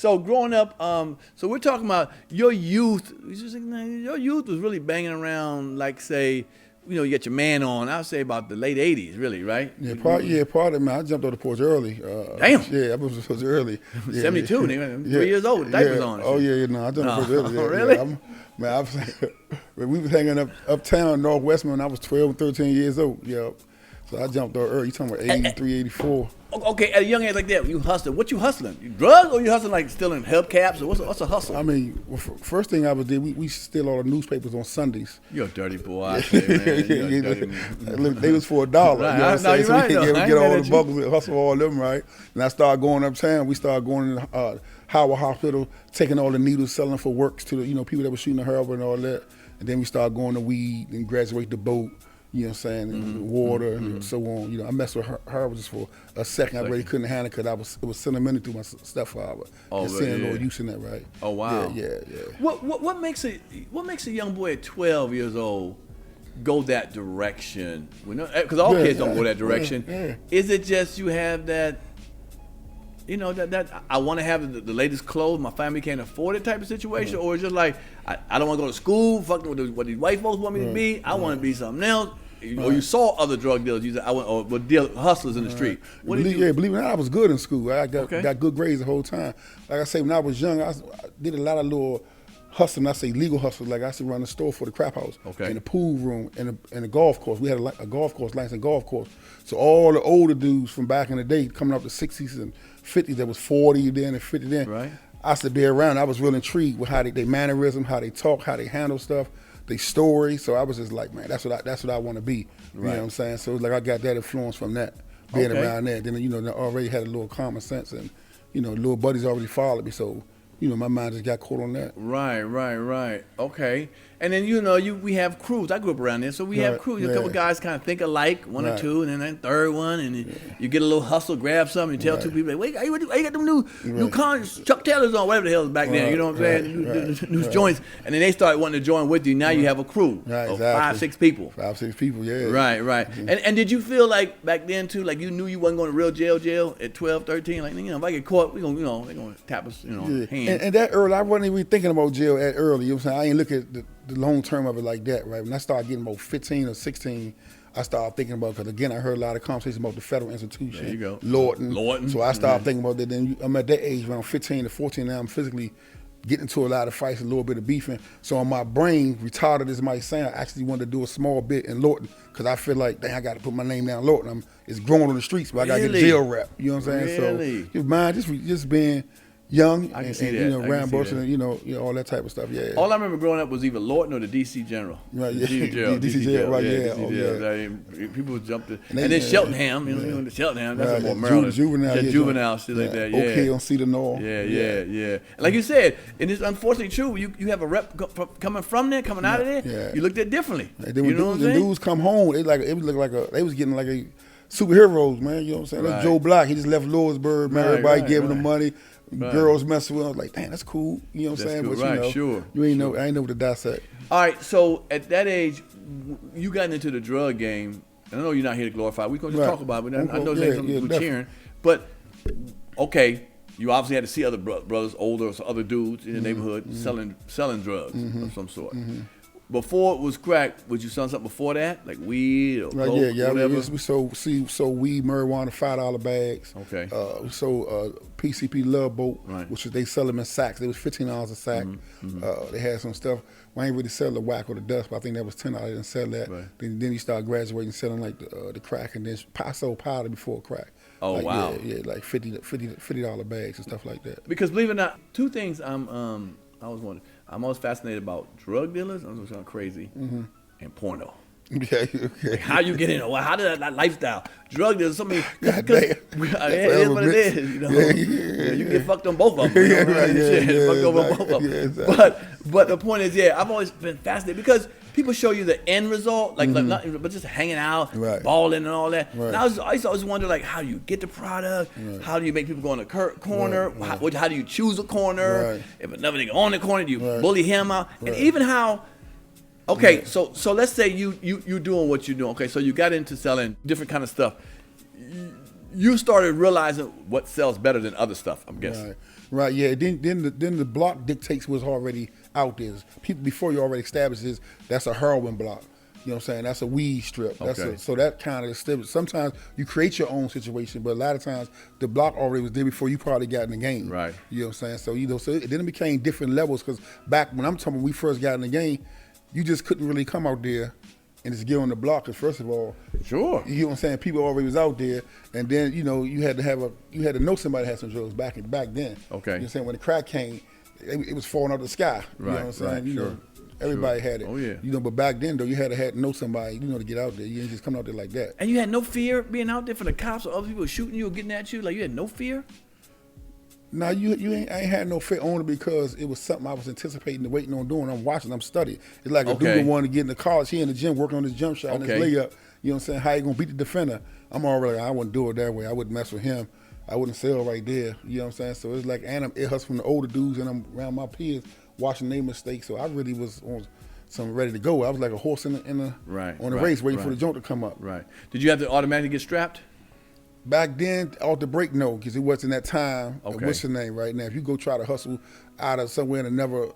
So growing up, so we're talking about your youth. Your youth was really banging around, like say, you got your man on. I'll say about the late '80s, really, right? Yeah, part of man. I jumped off the porch early. Damn. Yeah, I was supposed early. Yeah, 72, nigga. 3 years old. Diapers on. Oh yeah, no, I jumped off the porch early. Really? Yeah, man, I was, we was hanging uptown Northwest when I was 12, 13 years old. Yeah. So I jumped off early. You talking about 83, 84. Okay, at a young age like that, you hustling. What you hustling? You drugs or you hustling like stealing hubcaps? Or what's a hustle? I mean, first thing I was did, we steal all the newspapers on Sundays. You're a dirty boy, I say, man. Look, they was for $1. Right. You know what I'm saying? So Right, we though. get all the buckles and hustle all of them, right? And I started going uptown. We started going to Howard Hospital, taking all the needles, selling for works to the people that were shooting the heroin and all that. And then we started going to weed and graduate to boat. You know what I'm saying, and water and so on. I messed with her just for a second. I really couldn't handle it because it was sentimental to my stepfather. Just seeing a little use in that, right? Oh wow. Yeah. What makes a young boy at 12 years old go that direction? Because all kids don't go that direction. Yeah. Is it just you have that? That I want to have the latest clothes, my family can't afford it type of situation, or it's just like I don't want to go to school, fucking with what these white folks want me to be. I want to be something else. Or you saw other drug dealers. You said hustlers in the street. What did you? Yeah, believe it or not, I was good in school. I got good grades the whole time. Like I say, when I was young, I did a lot of little hustling. I say legal hustling. Like I used to run the store for the crap house, in the pool room, and the golf course. We had a golf course, licensed golf course. So all the older dudes from back in the day, coming up the 60s and 50s, there was 40 then and 50 then. Right. I used to be around. I was real intrigued with how they mannerism, how they talk, how they handle stuff, their story. So I was just like, man, that's what I want to be. You know what I'm saying? So it was like I got that influence from that, being around that. Then I already had a little common sense, and little buddies already followed me. So my mind just got caught on that. Right. Okay. And then we have crews. I grew up around there, so we have crews. A couple guys kind of think alike, one or two, and then that third one, and then you get a little hustle, grab something, and tell two people, like, wait, how you got them new cons, Chuck Taylors on, whatever the hell is back there. You know what I'm saying? New joints, and then they start wanting to join with you. Now you have a crew of 5, 6 people. 5, 6 people, yeah. Right. Mm-hmm. And did you feel like back then too, like you knew you wasn't going to real jail at 12, 13? Like if I get caught, they're gonna tap us, hand. And that early, I wasn't even thinking about jail that early. You know what I'm saying? I ain't look at the long term of it like that, right? When I started getting about 15 or 16, I started thinking about, because again, I heard a lot of conversations about the federal institution. There you go. Lorton. So I started thinking about that. Then I'm at that age, around 15 to 14 now, I'm physically getting into a lot of fights, a little bit of beefing. So on my brain, retarded as it might sound, I actually wanted to do a small bit in Lorton, because I feel like, dang, I got to put my name down Lorton. It's growing on the streets, but I got to get jail rap. You know what I'm saying? Really? So your mind just being young, I can see that. Rambo, and all that type of stuff. Yeah. All I remember growing up was either Lorton or the DC General. Right. Yeah. DC jail. Right. People jumped it, and then Cheltenham. The Cheltenham. That's more Maryland. Juvenile, shit like that. Yeah. Okay, on Cedar Knoll. Yeah. Like you said, and it's unfortunately true. You have a rep coming from there, coming out of there. Yeah. You looked at differently. And then when dudes come home, it looked like they was getting like a superheroes, man. You know what I'm saying? That's Joe Block. He just left Louisburg, man. Everybody gave him the money. Girls messing with him. I was like, damn, that's cool. You know what I'm saying? Cool. But Sure. You ain't know. I ain't know what to dissect. All right. So at that age, you got into the drug game. And I know you're not here to glorify. We're gonna just talk about it. I know we're cheering. But okay, you obviously had to see other brothers, older, or other dudes in the neighborhood selling drugs of some sort. Before it was crack, was you selling something before that, like weed or coke, whatever? We sold weed, marijuana, $5 bags. Okay. We sold PCP Love Boat, which they sell them in sacks. They was $15 a sack. They had some stuff. I ain't really sell the whack or the dust, but I think that was $10. I didn't sell that. Right. Then you start graduating, selling like the crack, and then I sold powder before crack. Oh, like, wow. Yeah, like $50 bags and stuff like that. Because believe it or not, two things I was wondering. I'm always fascinated about drug dealers. I'm just going crazy, and porno. Yeah, okay. Like how you get in? How did that lifestyle? Drug dealers. I mean, it is what it is. You get fucked on both of them. Fucked over both of them. Exactly. But the point is, I've always been fascinated because people show you the end result, but just hanging out, balling and all that. Right. And I used to always wonder, like, how do you get the product? Right. How do you make people go in the corner? Right. How do you choose a corner? Right. If another nigga on the corner, do you bully him out? And even how. Okay, so let's say you doing what you're doing. Okay, so you got into selling different kind of stuff. you started realizing what sells better than other stuff, I'm guessing. Right. Yeah. Then the block dictates what's already out there. People before you already established this, that's a heroin block. You know what I'm saying? That's a weed strip. So that kind of established. Sometimes you create your own situation, but a lot of times the block already was there before you probably got in the game. Right. You know what I'm saying? So then it became different levels, because back when we first got in the game, you just couldn't really come out there and just get on the block, because first of all, sure, you know what I'm saying, people already was out there, and then you had to know somebody had some drugs back then. Okay. You know what I'm saying? When the crack came, it was falling out of the sky. You know what I'm saying? You know, everybody had it. Oh yeah. You know, but back then though, you had to know somebody, you know, to get out there. You didn't just come out there like that. And you had no fear being out there for the cops or other people shooting you or getting at you? Like, you had no fear? No, I ain't had no fear, only because it was something I was anticipating and waiting on doing. I'm watching, I'm studying. It's like a dude who wanted to get in the college, he in the gym working on his jump shot and his layup. You know what I'm saying? How you gonna beat the defender? I'm already like, I wouldn't do it that way. I wouldn't mess with him. I wouldn't sell right there. You know what I'm saying? So it's like, and I'm ear hustling from the older dudes, and I'm around my peers watching their mistakes. So I really was on some ready to go. I was like a horse on a race waiting for the joint to come up. Right. Did you have to automatically get strapped? Back then, off the break, no, because it wasn't that time. What's your name right now? If you go try to hustle out of somewhere in another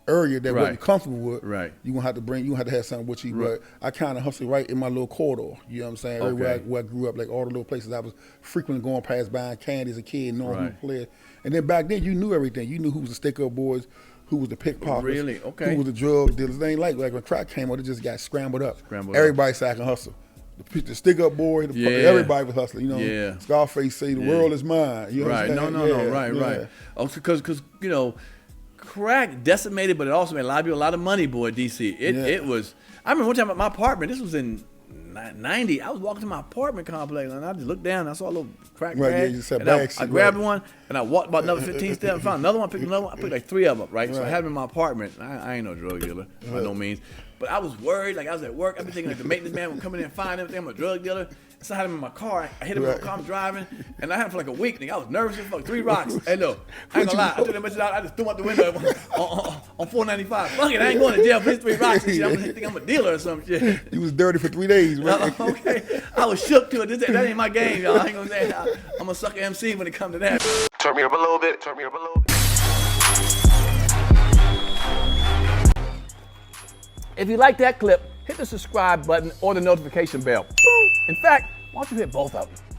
area that wasn't comfortable with, you gonna have to have something with you. But I kind of hustled right in my little corridor. You know what I'm saying? Everywhere where I grew up, like all the little places I was frequently going past, buying candy as a kid, knowing who played. And then back then, you knew everything. You knew who was the stick-up boys, who was the pickpockets, who was the drug dealers. It ain't like when crack came out, it just got scrambled up. Everybody said I can hustle. The stick-up boy, everybody was hustling. You know, Scarface say the world is mine. You know what I'm saying? No, right. Oh, because you know, crack decimated, but it also made a lot of people a lot of money, boy. DC, it was. I remember one time at my apartment. This was in '90. I was walking to my apartment complex, and I just looked down. And I saw a little crack bag. I grabbed one, and I walked about another 15 steps, and found another one. Picked another one. I picked like 3 of them. Right. So I had them in my apartment. I ain't no drug dealer by no means. But I was worried, like I was at work. I've been thinking like the maintenance man would come in and find everything. I'm a drug dealer. So I had him in my car. I hit him in my car, I'm driving, and I had him for like a week. Nigga, I was nervous as fuck. 3 rocks. Hey, look, I ain't gonna lie. I took that much out. I just threw him out the window on 495. Fuck it, I ain't going to jail for these 3 rocks and shit. I'm gonna think I'm a dealer or some shit. You was dirty for 3 days, right? Okay. I was shook to it. That ain't my game, y'all. I ain't gonna say I'm a sucker MC when it comes to that. Turn me up a little bit. If you like that clip, hit the subscribe button or the notification bell. In fact, why don't you hit both of them?